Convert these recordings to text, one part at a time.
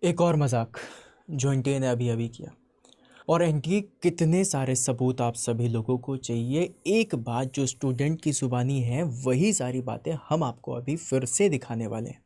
एक और मजाक जो एनटीए ने अभी अभी किया। और एनटीए कितने सारे सबूत आप सभी लोगों को चाहिए। एक बात जो स्टूडेंट की जुबानी है वही सारी बातें हम आपको अभी फिर से दिखाने वाले हैं।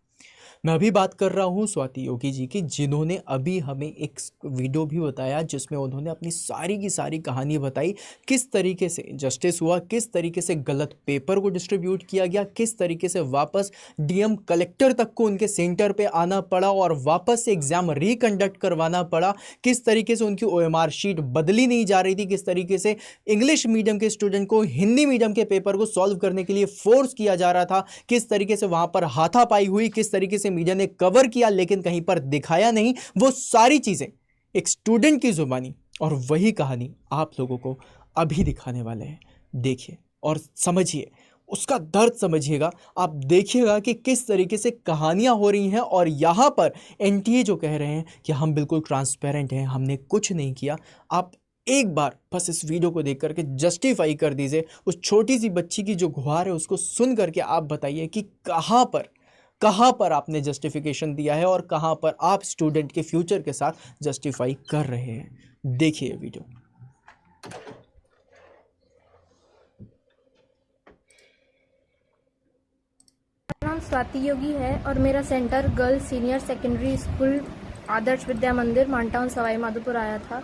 मैं अभी बात कर रहा हूँ स्वाति योगी जी की, जिन्होंने अभी हमें एक वीडियो भी बताया जिसमें उन्होंने अपनी सारी की सारी कहानी बताई। किस तरीके से जस्टिस हुआ, किस तरीके से गलत पेपर को डिस्ट्रीब्यूट किया गया, किस तरीके से वापस डीएम कलेक्टर तक को उनके सेंटर पे आना पड़ा और वापस से एग्जाम रिकंडक्ट करवाना पड़ा। किस तरीके से उनकी ओएमआर शीट बदली नहीं जा रही थी, किस तरीके से इंग्लिश मीडियम के स्टूडेंट को हिंदी मीडियम के पेपर को सॉल्व करने के लिए फोर्स किया जा रहा था, किस तरीके से वहां पर हाथापाई हुई, किस तरीके से मीडिया ने कवर किया लेकिन कहीं पर दिखाया नहीं। वो सारी चीजें एक स्टूडेंट की जुबानी और वही कहानी आप लोगों को अभी दिखाने वाले हैं। देखिए और समझिए, उसका दर्द समझिएगा। आप देखिएगा कि किस तरीके से कहानियां हो रही हैं और यहां पर एनटीए जो कह रहे हैं कि हम बिल्कुल ट्रांसपेरेंट हैं, हमने कुछ नहीं किया। आप एक बार बस इस वीडियो को देख करके जस्टिफाई कर दीजिए। उस छोटी सी बच्ची की जो गुहार है उसको सुन करके आप बताइए कि कहाँ पर आपने जस्टिफिकेशन दिया है और कहाँ पर आप स्टूडेंट के फ्यूचर के साथ जस्टिफाई कर रहे हैं। देखिए वीडियो। मेरा नाम स्वाति योगी है और मेरा centre girls senior secondary school Adarsh Vidya Mandir Mantown Sawai Madhopur आया था।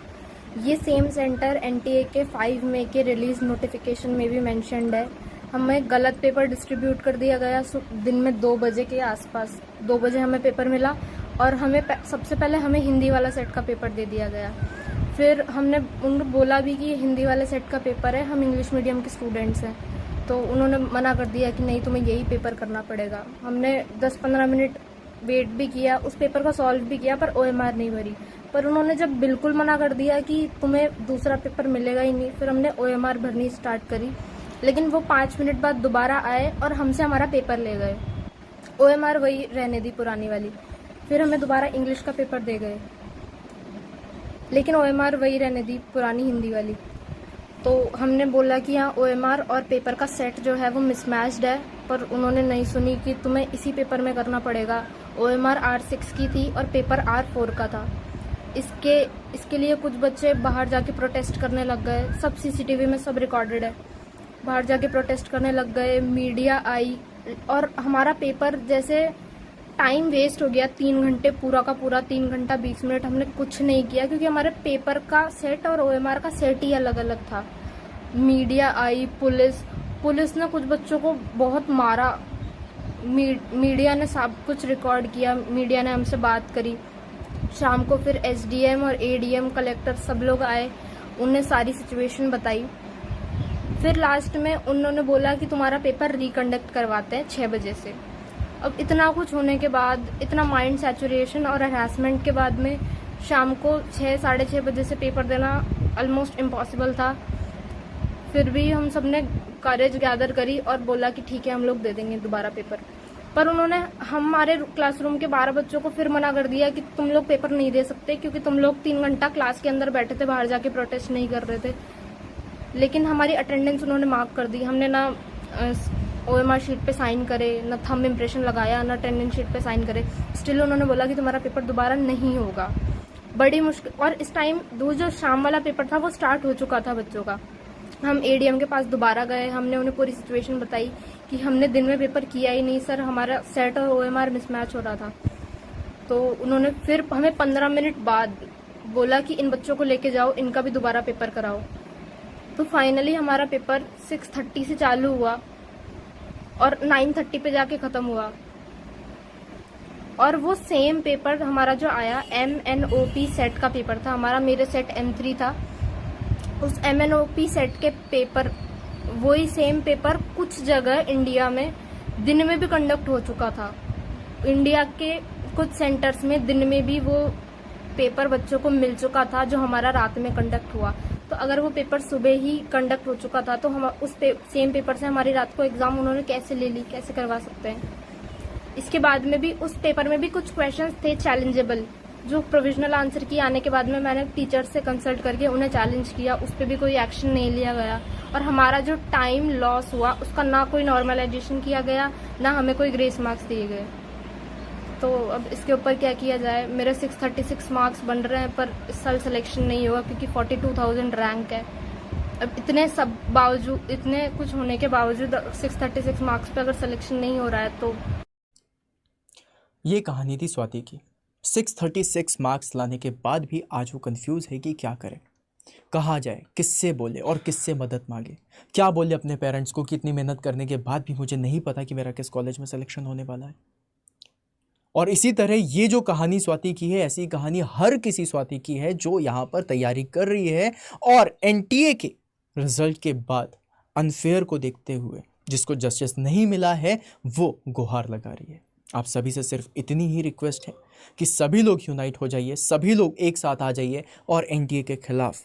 ये सेम सेंटर एनटीए के 5 मई के रिलीज नोटिफिकेशन में भी मेंशन्ड है। हमें गलत पेपर डिस्ट्रीब्यूट कर दिया गया दिन में 2 बजे के आसपास। 2 बजे हमें पेपर मिला और हमें सबसे पहले हमें हिंदी वाला सेट का पेपर दे दिया गया। फिर हमने उनको बोला भी कि ये हिंदी वाले सेट का पेपर है, हम इंग्लिश मीडियम के स्टूडेंट्स हैं, तो उन्होंने मना कर दिया कि नहीं, तुम्हें यही पेपर करना पड़ेगा। हमने 10-15 मिनट वेट भी किया, उस पेपर को सॉल्व भी किया, पर ओएमआर नहीं भरी। पर उन्होंने जब बिल्कुल मना कर दिया कि तुम्हें दूसरा पेपर मिलेगा ही नहीं, फिर हमने ओएमआर भरनी स्टार्ट करी। लेकिन वो 5 मिनट बाद दोबारा आए और हमसे हमारा पेपर ले गए। ओएमआर वही रहने दी, पुरानी वाली। फिर हमें दोबारा इंग्लिश का पेपर दे गए, लेकिन ओएमआर वही रहने दी, पुरानी हिंदी वाली। तो हमने बोला कि यहाँ ओएमआर और पेपर का सेट जो है वो मिसमैच्ड है, पर उन्होंने नहीं सुनी कि तुम्हें इसी पेपर में करना पड़ेगा। ओएमआर R6 की थी और पेपर R4 का था। इसके लिए कुछ बच्चे बाहर जाके प्रोटेस्ट करने लग गए। सब सीसीटीवी में सब रिकॉर्डेड है। बाहर जाके प्रोटेस्ट करने लग गए, मीडिया आई और हमारा पेपर जैसे टाइम वेस्ट हो गया। 3 घंटे पूरा का पूरा 3 घंटा 20 मिनट हमने कुछ नहीं किया, क्योंकि हमारे पेपर का सेट और ओएमआर का सेट ही अलग अलग था। मीडिया आई, पुलिस ने कुछ बच्चों को बहुत मारा। मीडिया ने सब कुछ रिकॉर्ड किया, मीडिया ने हमसे बात करी। शाम को फिर एसडीएम और एडीएम कलेक्टर सब लोग आए, उन्हें सारी सिचुएशन बताई। फिर लास्ट में उन्होंने बोला कि तुम्हारा पेपर रिकंडक्ट करवाते हैं 6 बजे से। अब इतना कुछ होने के बाद, इतना माइंड सैचुरेशन और हरासमेंट के बाद में शाम को 6-6:30 बजे से पेपर देना ऑलमोस्ट इम्पॉसिबल था। फिर भी हम सब ने करेज गैदर करी और बोला कि ठीक है, हम लोग दे देंगे दोबारा पेपर। पर उन्होंने हमारे क्लासरूम के 12 बच्चों को फिर मना कर दिया कि तुम लोग पेपर नहीं दे सकते, क्योंकि तुम लोग 3 घंटा क्लास के अंदर बैठे थे, बाहर जाके प्रोटेस्ट नहीं कर रहे थे। लेकिन हमारी अटेंडेंस उन्होंने मार्क कर दी। हमने ना ओएमआर शीट पे साइन करे, ना थंब इम्प्रेशन लगाया, ना अटेंडेंस शीट पे साइन करे। स्टिल उन्होंने बोला कि तुम्हारा पेपर दोबारा नहीं होगा। बड़ी मुश्किल। और इस टाइम जो शाम वाला पेपर था वो स्टार्ट हो चुका था बच्चों का। हम एडीएम के पास दोबारा गए, हमने उन्हें पूरी सिचुएशन बताई कि हमने दिन में पेपर किया ही नहीं सर, हमारा सेट और ओएमआर मिसमैच हो रहा था। तो उन्होंने फिर हमें 15 मिनट बाद बोला कि इन बच्चों को लेके जाओ, इनका भी दोबारा पेपर कराओ। तो फाइनली हमारा पेपर 6:30 से चालू हुआ और 9:30 पे जाके खत्म हुआ। और वो सेम पेपर हमारा जो आया MNOP सेट का पेपर था हमारा, मेरे सेट M3 था। उस MNOP सेट के पेपर, वही सेम पेपर कुछ जगह इंडिया में दिन में भी कंडक्ट हो चुका था। इंडिया के कुछ सेंटर्स में दिन में भी वो पेपर बच्चों को मिल चुका था जो हमारा रात में कंडक्ट हुआ। तो अगर वो पेपर सुबह ही कंडक्ट हो चुका था तो हम उस सेम पेपर से हमारी रात को एग्जाम उन्होंने कैसे ले ली, कैसे करवा सकते हैं। इसके बाद में भी उस पेपर में भी कुछ क्वेश्चंस थे चैलेंजेबल, जो प्रोविजनल आंसर की आने के बाद में मैंने टीचर से कंसल्ट करके उन्हें चैलेंज किया। उस पर भी कोई एक्शन नहीं लिया गया और हमारा जो टाइम लॉस हुआ उसका ना कोई नॉर्मलाइजेशन किया गया, ना हमें कोई ग्रेस मार्क्स दिए गए। तो अब इसके ऊपर क्या किया जाए। मेरे 636 मार्क्स बन रहे हैं पर इस साल सिलेक्शन नहीं होगा क्योंकि 42,000 रैंक है। अब इतने सब बावजूद, इतने कुछ होने के बावजूद 636 मार्क्स पे अगर सिलेक्शन नहीं हो रहा है तो। ये कहानी थी स्वाति की। 636 मार्क्स लाने के बाद भी आज वो कंफ्यूज है कि क्या करे, कहाँ जाए, किससे बोले और किससे मदद मांगे, क्या बोले अपने पेरेंट्स को कि इतनी मेहनत करने के बाद भी मुझे नहीं पता कि मेरा किस कॉलेज में सिलेक्शन होने वाला है। और इसी तरह ये जो कहानी स्वाति की है, ऐसी कहानी हर किसी स्वाति की है जो यहाँ पर तैयारी कर रही है और एनटीए के रिजल्ट के बाद अनफेयर को देखते हुए जिसको जस्टिस नहीं मिला है वो गुहार लगा रही है। आप सभी से सिर्फ इतनी ही रिक्वेस्ट है कि सभी लोग यूनाइट हो जाइए, सभी लोग एक साथ आ जाइए और एनटीए के खिलाफ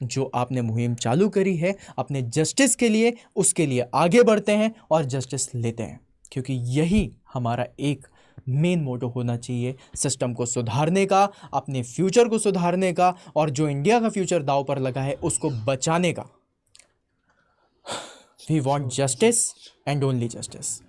जो आपने मुहिम चालू करी है अपने जस्टिस के लिए, उसके लिए आगे बढ़ते हैं और जस्टिस लेते हैं, क्योंकि यही हमारा एक मेन मोटो होना चाहिए, सिस्टम को सुधारने का, अपने फ्यूचर को सुधारने का और जो इंडिया का फ्यूचर दांव पर लगा है उसको बचाने का। We want justice and only justice.